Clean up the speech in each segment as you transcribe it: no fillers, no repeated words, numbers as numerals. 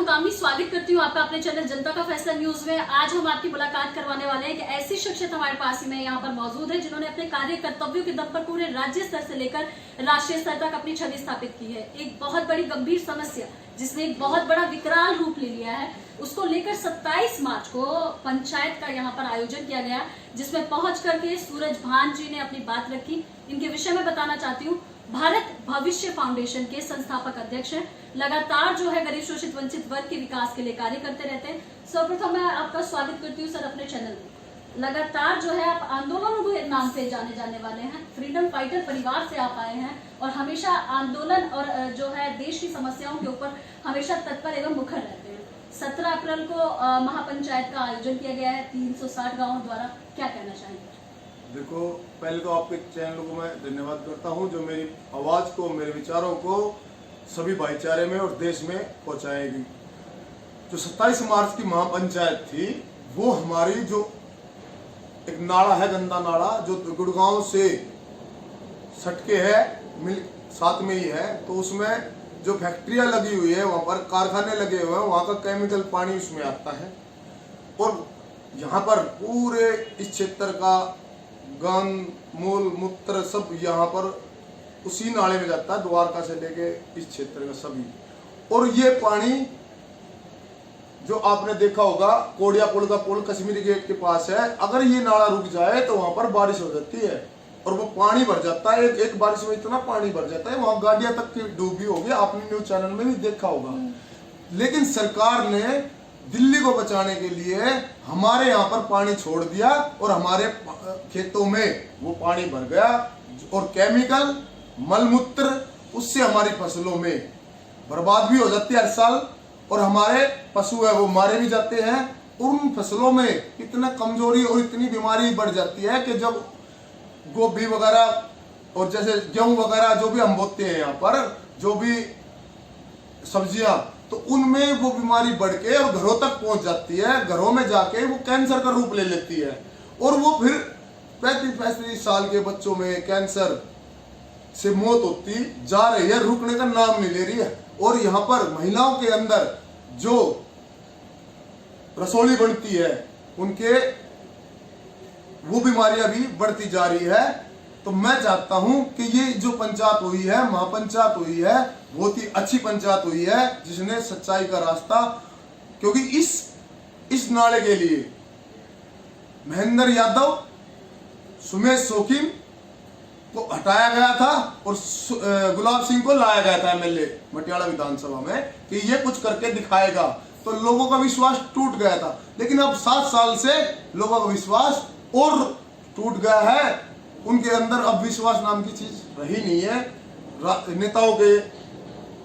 हूं कामनी, स्वागत करती हूं आपका अपने चैनल जनता का फैसला न्यूज में। आज हम आपकी मुलाकात करवाने वाले हैं कि ऐसी शख्सियत हमारे पास ही में यहाँ पर मौजूद है जिन्होंने अपने कार्य कर्तव्यों के दम पर पूरे राज्य स्तर से लेकर राष्ट्रीय स्तर तक अपनी छवि स्थापित की है। एक बहुत बड़ी गंभीर समस्या जिसने एक बहुत बड़ा विकराल रूप ले लिया है, उसको लेकर 27 मार्च को पंचायत का यहाँ पर आयोजन किया गया, जिसमें पहुंच करके सूरज भान जी ने अपनी बात रखी। इनके विषय में बताना चाहती हूँ। भारत भविष्य फाउंडेशन के संस्थापक अध्यक्ष हैं। लगातार जो है गरीब शोषित वंचित वर्ग के विकास के लिए कार्य करते रहते हैं। सर्वप्रथम मैं आपका स्वागत करती हूँ सर अपने चैनल में। लगातार जो है आप आंदोलन के नाम से जाने जाने वाले हैं, फ्रीडम फाइटर परिवार से आप आए हैं और हमेशा आंदोलन और जो है देश की समस्याओं के ऊपर हमेशा तत्पर एवं मुखर रहते हैं। 17 अप्रैल को महापंचायत का आयोजन किया गया है 360 गाँव द्वारा, क्या कहना चाहेंगे? देखो, पहले तो आपके चैनल को मैं धन्यवाद करता हूं जो मेरी आवाज़ को, मेरे विचारों को सभी भाईचारे में और देश में पहुंचाएगी। जो 27 मार्च की महापंचायत थी वो हमारी जो एक नाला है, गंदा नाला जो गुड़गांव से सटके है, मिल साथ में ही है, तो उसमें जो फैक्ट्रियां लगी हुई है, वहाँ पर कारखाने लगे हुए हैं, वहाँ का केमिकल पानी उसमें आता है और यहाँ पर पूरे इस क्षेत्र का गंद, मूल मूत्र सब यहाँ पर उसी नाले में जाता है, द्वारका से लेके इस क्षेत्र का सभी। और ये पानी जो आपने देखा होगा, कोडिया पुल का पुल कश्मीरी गेट के पास है, अगर ये नाला रुक जाए तो वहां पर बारिश हो जाती है और वो पानी भर जाता है। एक बारिश में इतना पानी भर जाता है, वहां गाड़ियां तक की डूबी होगी, आपने न्यूज चैनल में भी देखा होगा। लेकिन सरकार ने दिल्ली को बचाने के लिए हमारे यहाँ पर पानी छोड़ दिया और हमारे खेतों में वो पानी भर गया और केमिकल मलमूत्र उससे हमारी फसलों में बर्बाद भी हो जाती है हर साल और हमारे पशु है वो मारे भी जाते हैं। उन फसलों में इतना कमजोरी और इतनी बीमारी बढ़ जाती है कि जब गोभी वगैरह और जैसे गेहूं वगैरह जो भी हम बोते हैं यहाँ पर, जो भी सब्जियां, तो उनमें वो बीमारी बढ़ के और घरों तक पहुंच जाती है। घरों में जाके वो कैंसर का रूप ले लेती है और वो फिर 35-35 साल के बच्चों में कैंसर से मौत होती जा रही है, रुकने का नाम नहीं ले रही है। और यहाँ पर महिलाओं के अंदर जो रसोली बनती है, उनके वो बीमारियां भी बढ़ती जा रही है। तो मैं चाहता हूं कि ये जो पंचायत हुई है, महापंचायत हुई है, बहुत ही अच्छी पंचायत हुई है जिसने सच्चाई का रास्ता, क्योंकि इस नाले के लिए महेंद्र यादव, सुमेश शौकीन को हटाया गया था और गुलाब सिंह को लाया गया था एमएलए मटियाला विधानसभा में कि ये कुछ करके दिखाएगा, तो लोगों का विश्वास टूट गया था। लेकिन अब 7 साल से लोगों का विश्वास और टूट गया है, उनके अंदर अब विश्वास नाम की चीज रही नहीं है नेताओं के।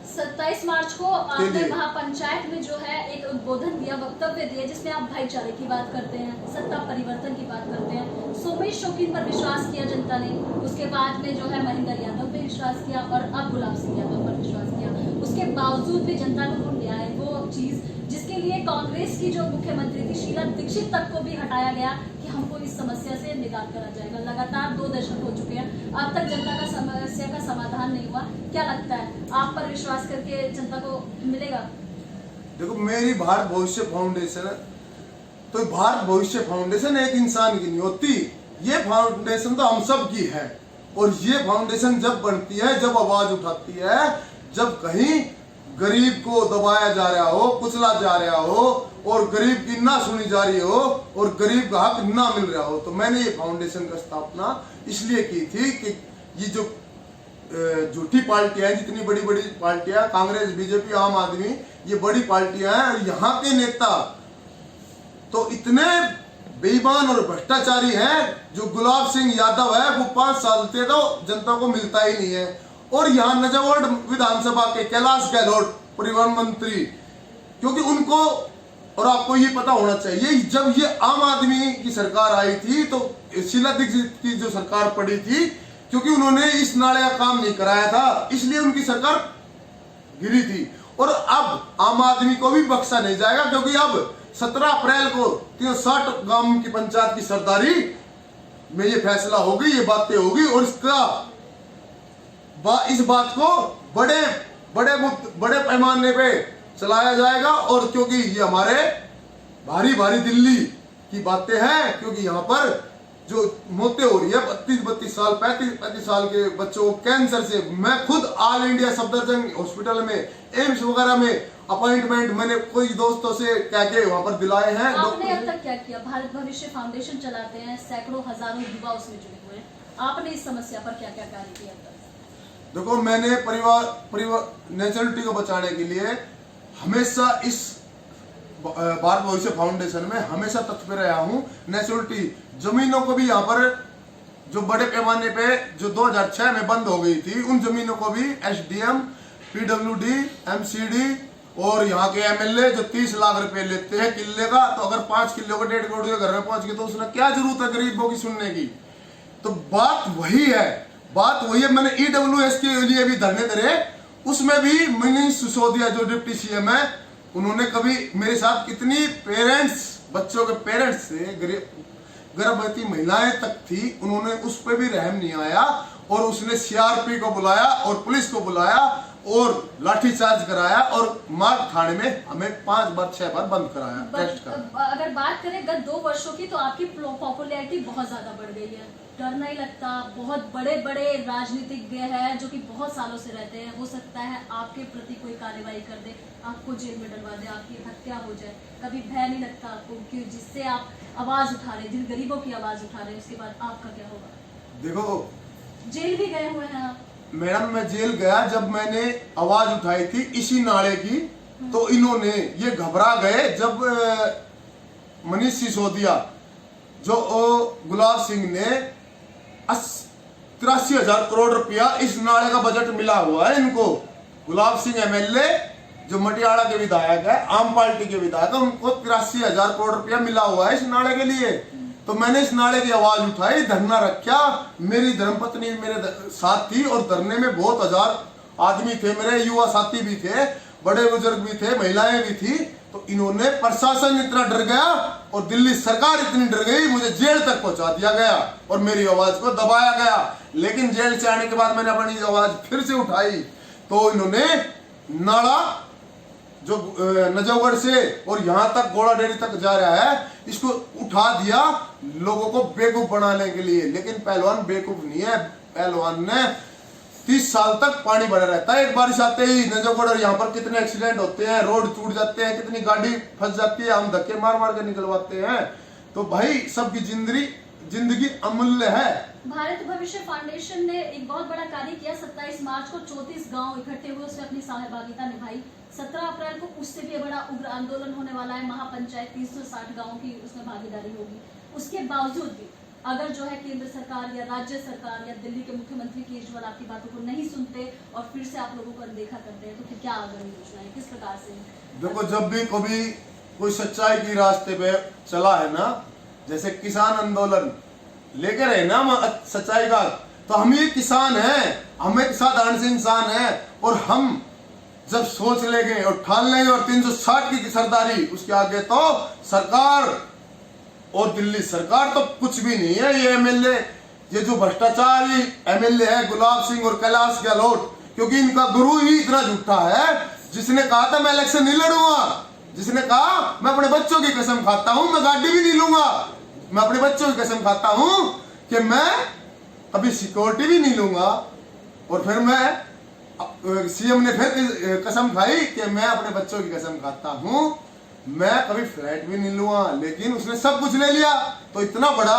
27 मार्च को आपने महापंचायत में जो है एक उद्बोधन दिया, वक्तव्य दिया, जिसमें आप भाईचारे की बात करते हैं, सत्ता परिवर्तन की बात करते हैं। सोमेश शौकीन पर विश्वास किया जनता ने, उसके बाद में जो है महेंद्र यादव पे विश्वास किया और अब गुलाब सिंह यादव पर विश्वास किया। उसके बावजूद भी जनता को भूल गया है वो चीज जिसके लिए कांग्रेस की जो मुख्यमंत्री थी शीला दीक्षित तक को भी हटाया गया कि हमको इस समस्या से निजात करा जाएगा। लगातार 2 दशक हो चुके हैं, अब तक जनता का समस्या का समाधान नहीं हुआ। क्या लगता है, आप पर विश्वास करके जनता को मिलेगा? देखो, मेरी भारत भविष्य फाउंडेशन है, तो भारत भविष्य फाउंडेशन एक इंसान की नहीं होती, ये फाउंडेशन तो हम सब की है। और ये फाउंडेशन जब बनती है, जब आवाज उठाती है, जब कहीं गरीब को दबाया जा रहा हो, कुचला जा रहा हो और गरीब की ना सुनी जा रही हो और गरीब का हक ना मिल रहा हो, तो मैंने ये फाउंडेशन का स्थापना इसलिए की थी कि ये जो झूठी पार्टियां, जितनी बड़ी बड़ी पार्टियां, कांग्रेस, बीजेपी, आम आदमी, ये बड़ी पार्टियां हैं और यहाँ के नेता तो इतने बेईमान और भ्रष्टाचारी हैं। जो गुलाब सिंह यादव है वो 5 साल से तो जनता को मिलता ही नहीं है। और यहाँ नजवाड़ विधानसभा के कैलाश गहलोत परिवहन मंत्री, क्योंकि उनको और आपको ये पता होना चाहिए, जब ये आम आदमी की सरकार आई थी तो शीला दीक्षित की जो सरकार पड़ी थी, क्योंकि उन्होंने इस नाले का काम नहीं कराया था, इसलिए उनकी सरकार गिरी थी। और अब आम आदमी को भी बख्शा नहीं जाएगा, क्योंकि अब 17 अप्रैल को 360 गांव की पंचायत की सरदारी में ये फैसला होगी, ये बातें होगी और इस बात को बड़े पैमाने पे चलाया जाएगा। और क्योंकि ये हमारे भारी भारी दिल्ली की बातें हैं, क्योंकि यहाँ पर जो मौतें हो रही है 32 साल 35 साल के बच्चों को कैंसर से, मैं खुद ऑल इंडिया सफदरजंग हॉस्पिटल में, एम्स वगैरह में अपॉइंटमेंट मैंने कोई दोस्तों से कह के वहां पर दिलाए हैं। आपने अब तक क्या किया? भारत भविष्य फाउंडेशन चलाते हैं, सैकड़ों हजारों युवा उसमें जुड़े हुए हैं, आपने इस समस्या पर क्या क्या कार्य किया अब तक? देखो, मैंने परिवार नेचुरलिटी को बचाने के लिए हमेशा इस भारत भविष्य फाउंडेशन में हमेशा तत्पर रहा हूँ। नेचुरलिटी जमीनों को भी यहाँ पर जो बड़े पैमाने पे जो 2006 में बंद हो गई थी, उन जमीनों को भी एसडीएम, पीडब्ल्यूडी, एमसीडी और यहाँ के एमएलए जो 30 लाख रुपए लेते हैं किले का, तो अगर 5 किलो का 1.5 करोड़ के घर में पहुंच गए तो उसने क्या जरूरत है गरीबों की सुनने की। तो बात वही है। मैंने ईडब्ल्यूएस के लिए भी धरने धरे, उसमें भी मनीष सिसोदिया जो डिप्टी सीएम है, उन्होंने कभी मेरे साथ कितनी बच्चों के पेरेंट्स से गर्भवती महिलाएं तक थी, उन्होंने उस पर भी रहम नहीं आया और उसने सीआरपी को बुलाया और पुलिस को बुलाया और लाठीचार्ज कराया और मार्ग थाने में हमें 5 बार 6 बार बंद कराया, टेस्ट कराया। अगर बात करें गत 2 वर्षों की, तो आपकी पॉपुलैरिटी बहुत ज्यादा बढ़ गई है, डर नहीं लगता? बहुत बड़े बड़े राजनीतिज्ञ हैं जो कि बहुत सालों से रहते हैं, हो सकता है आपके प्रति कोई कार्रवाई कर दे, आपको जेल में डलवा दे, आपकी हत्या हो जाए, कभी भय नहीं लगता आपको कि जिससे आप आवाज उठा रहे, जिन गरीबों की आवाज उठा रहे, उसके बाद आपका क्या होगा? देखो, जेल भी गए हुए हैं आप। मैडम, मैं जेल गया जब मैंने आवाज उठाई थी इसी नाले की, तो इन्होंने ये घबरा गए जब मनीष सिसोदिया जो गुलाब सिंह ने 83,000 करोड़ रुपया इस नाले का बजट मिला हुआ है इनको। गुलाब सिंह एमएलए जो मटियाला के विधायक है, आम पार्टी के विधायक है, उनको 83,000 करोड़ रुपया मिला हुआ है इस नाले के लिए। तो मैंने इस नाले की आवाज उठाई, धरना रखा, मेरी धर्मपत्नी मेरे साथ थी और धरने में बहुत हजार आदमी थे, मेरे युवा साथी भी थे, बड़े बुजुर्ग भी थे, महिलाएं भी थी। तो इन्होंने, प्रशासन इतना डर गया और दिल्ली सरकार इतनी डर गई, मुझे जेल तक पहुंचा दिया गया और मेरी आवाज को दबाया गया। लेकिन जेल से आने के बाद मैंने अपनी आवाज फिर से उठाई, तो इन्होंने नाला जो नजफगढ़ से और यहाँ तक घोड़ा डेरी तक जा रहा है, इसको उठा दिया लोगों को बेवकूफ बनाने के लिए। लेकिन पहलवान बेवकूफ नहीं है, पहलवान ने 30 साल तक पानी भरा रहता है, एक बारिश आते ही नजफगढ़ और यहाँ पर कितने एक्सीडेंट होते हैं, रोड टूट जाते हैं, कितनी गाड़ी फंस जाती है, हम धक्के मार मार के निकलवाते हैं। तो भाई, सबकी जिंदगी अमूल्य है। भारत भविष्य फाउंडेशन ने एक बहुत बड़ा कार्य किया। 27 मार्च को 34 गांव इकट्ठे हुए, उसमें अपनी सहभागिता निभाई। 17 अप्रैल को उससे भी बड़ा उग्र आंदोलन होने वाला है, महापंचायत 360 गांवों की उसमें भागीदारी होगी। उसके बावजूद भी अगर जो है केंद्र सरकार या राज्य सरकार या दिल्ली के मुख्यमंत्री केजरीवाल आपकी बातों को नहीं सुनते और फिर से आप लोगों को अनदेखा करते हैं, तो फिर क्या आगामी योजना है, किस प्रकार से? देखो, जब भी कभी कोई सच्चाई की रास्ते पे चला है ना, जैसे किसान आंदोलन लेकर है ना सच्चाई का, तो हम ये किसान हैं, हम एक साधारण से इंसान हैं, और हम जब सोच लेंगे और ठान लेंगे और 360 की सरदारी, उसके आगे तो सरकार और दिल्ली सरकार तो कुछ भी नहीं है। ये एमएलए, ये जो भ्रष्टाचारी एमएलए है गुलाब सिंह और कैलाश गहलोत, क्योंकि इनका गुरु ही इतना झूठा है, जिसने कहा था मैं इलेक्शन नहीं लड़ूंगा, जिसने कहा मैं अपने बच्चों की कसम खाता हूं मैं गाड़ी भी नहीं लूंगा, मैं अपने बच्चों की कसम खाता हूं कि मैं कभी सिक्योरिटी भी नहीं लूंगा, और फिर मैं सीएम ने फिर कसम खाई कि मैं अपने बच्चों की कसम खाता हूं मैं कभी फ्लैट भी नहीं लूंगा, लेकिन उसने सब कुछ ले लिया। तो इतना बड़ा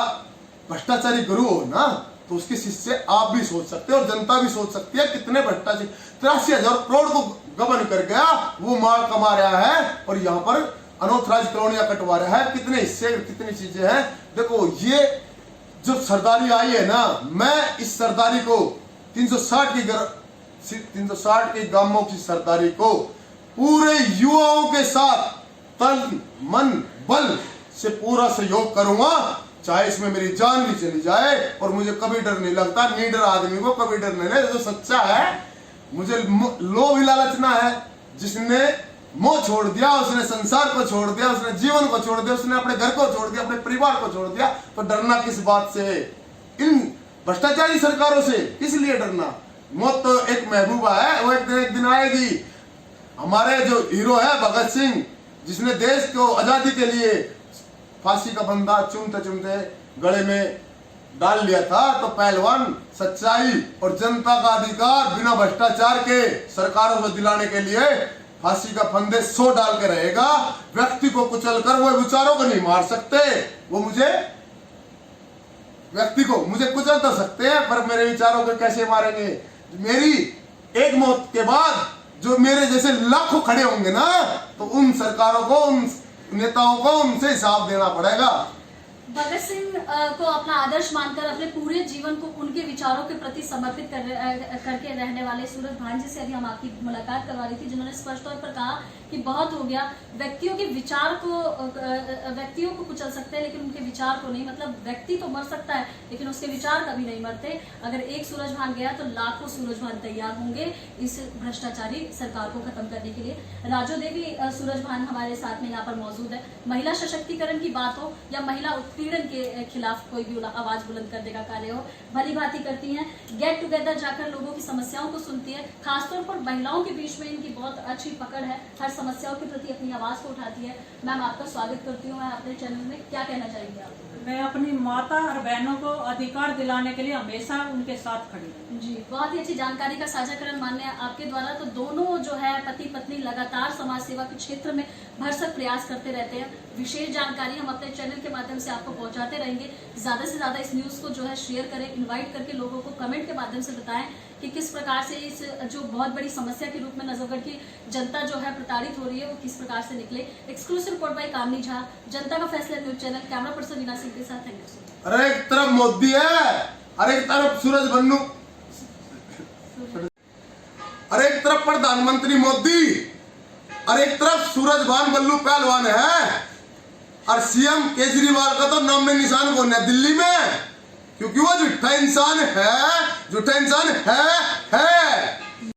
भ्रष्टाचारी गुरु हो ना, तो उसके शिष्य आप भी सोच सकते हैं और जनता भी सोच सकती है कितने भ्रष्टाचारी 83,000 करोड़ को गबन कर गया, वो माल कमा रहा है और यहाँ पर अनऑथराइज कॉलोनियां कटवा रहा है, कितने हिस्से कितनी चीजें हैं। देखो, ये जो सरदारी आई है ना, मैं इस सरदारी को 360 की गांवों की सरदारी को पूरे युवाओं के साथ तन मन बल से पूरा सहयोग करूंगा, चाहे इसमें मेरी जान भी चली जाए, और मुझे कभी डर नहीं लगता। निडर आदमी को कभी डर नहीं लगता। जो सच्चा है, मुझे लोभ लालच ना है, जिसने मोह छोड़ दिया, उसने संसार को छोड़ दिया, उसने जीवन को छोड़ दिया, उसने अपने घर को छोड़ दिया, अपने परिवार को छोड़ दिया, तो डरना किस बात से है? इन भ्रष्टाचारी सरकारों से किस लिए डरना? मौत तो एक महबूबा है, वो एक दिन आएगी। हमारे जो हीरो है भगत सिंह, जिसने देश को आजादी के लिए फांसी का फंदा चूमते चूमते गले में डाल लिया था, तो पहलवान सच्चाई और जनता का अधिकार बिना भ्रष्टाचार के सरकारों को दिलाने के लिए फांसी का फंदे 100 डाल के रहेगा। व्यक्ति को कुचल कर वो विचारों को नहीं मार सकते। वो व्यक्ति को मुझे कुचल तो सकते हैं, पर मेरे विचारों को कैसे मारेंगे? मेरी एक मौत के बाद जो मेरे जैसे लाखों खड़े होंगे ना, तो उन सरकारों को, उन नेताओं को उनसे हिसाब देना पड़ेगा। भगत सिंह को अपना आदर्श मानकर अपने पूरे जीवन को उनके विचारों के प्रति समर्पित करके रहने वाले सूरज भान जी से अभी हम आपकी मुलाकात करवा रही थी, जिन्होंने स्पष्ट तौर पर कहा कि बहुत हो गया, व्यक्तियों के विचार को व्यक्तियों को कुचल सकते हैं लेकिन उनके विचार को नहीं। मतलब व्यक्ति तो मर सकता है लेकिन उसके विचार कभी नहीं मरते। अगर एक सूरज भान गया तो लाखों सूरज भान तैयार होंगे इस भ्रष्टाचारी सरकार को खत्म करने के लिए। राजो देवी सूरज भान हमारे साथ में यहाँ पर मौजूद है। महिला सशक्तिकरण की बात हो या महिला उत्पीड़न के खिलाफ कोई भी आवाज बुलंद करने का कार्य हो, भली भांति करती हैं। गेट टुगेदर जाकर लोगों की समस्याओं को सुनती है, खासतौर पर महिलाओं के बीच में इनकी बहुत अच्छी पकड़ है, हर समस्याओं के प्रति अपनी आवाज को उठाती है। मैम, आपका स्वागत करती हूँ मैं अपने चैनल में। क्या कहना चाहेंगे आप? मैं अपनी माता और बहनों को अधिकार दिलाने के लिए हमेशा उनके साथ खड़ी हूँ। जी, बहुत ही अच्छी जानकारी का साझाकरण मान्य आपके द्वारा। तो दोनों जो है पति पत्नी लगातार समाज सेवा के क्षेत्र में भरसक प्रयास करते रहते हैं। विशेष जानकारी हम अपने चैनल के माध्यम से आपको पहुंचाते रहेंगे। ज्यादा से ज्यादा इस न्यूज को जो है शेयर करें, इनवाइट करके लोगों को कमेंट के माध्यम से बताएं कि किस प्रकार से इस जो बहुत बड़ी समस्या के रूप में नजफगढ़ की जनता जो है प्रताड़ित हो रही है वो किस प्रकार से निकले। एक्सक्लूसिव रिपोर्ट बाय कामनी झा, जनता का फैसला news channel. Camera person Veena Singh के साथ। Thank you. अरे एक तरफ मोदी है, अरे एक तरफ सूरज बन्नू, अरे एक तरफ प्रधानमंत्री मोदी, अरे एक तरफ सूरज भान बल्लू पहलवान है, और सीएम केजरीवाल का तो नाम में निशान कौन है दिल्ली में? क्योंकि वो झूठा इंसान है, झूठा इंसान है।